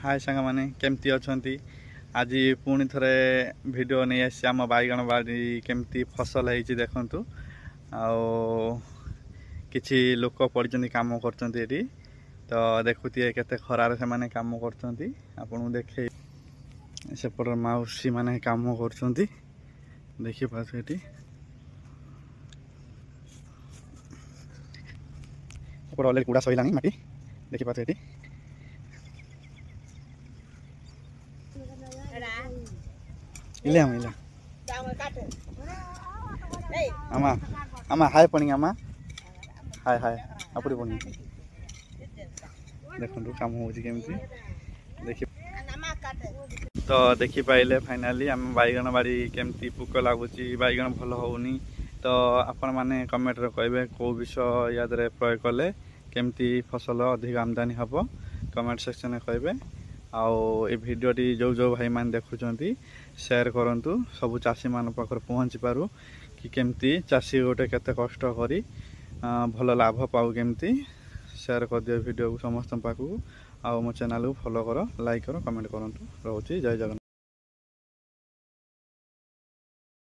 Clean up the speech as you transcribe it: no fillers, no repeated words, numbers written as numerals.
हाय सांग मैंने केमती अछंती आज पुणी थे वीडियो नहीं आसी आम बैगण बाड़ी केमती फसल है देखु किछि लोक पड़ी काम कर तो देखुए केते खरार से माने काम कर आपन देखे सेपट मौसी माने काम कर देखी पार्टी अलरेडी कूड़ा सैला माटी देखी पार्टी इले आमा आमा हाय पणी आमा हाय हाय अपनी पणी देखो काम होमती देखी तो देखी पाइले फाइनाली आम बैगण बाड़ी केमती पुक लगुच बैगण भल होनी तो आपण मैंने कमेंट कहे कौ विषय या प्रयोग कले केमती फसल अधिक आमदानी हम कमेंट सेक्शन में कहे आउ ए भिडियोटी जो जो भाई मैंने देखुंट शेयर करूँ सबू चाषी मान पाखर पहुँची पारू कि केमती चाषी गोटे केते कष्ट करी भल लाभ पाऊ केमती शेयर कर दियो वीडियो को समस्त पाखक आउ मो चैनल को फॉलो कर लाइक कर कमेंट करूँ रोचे जय जगन्नाथ।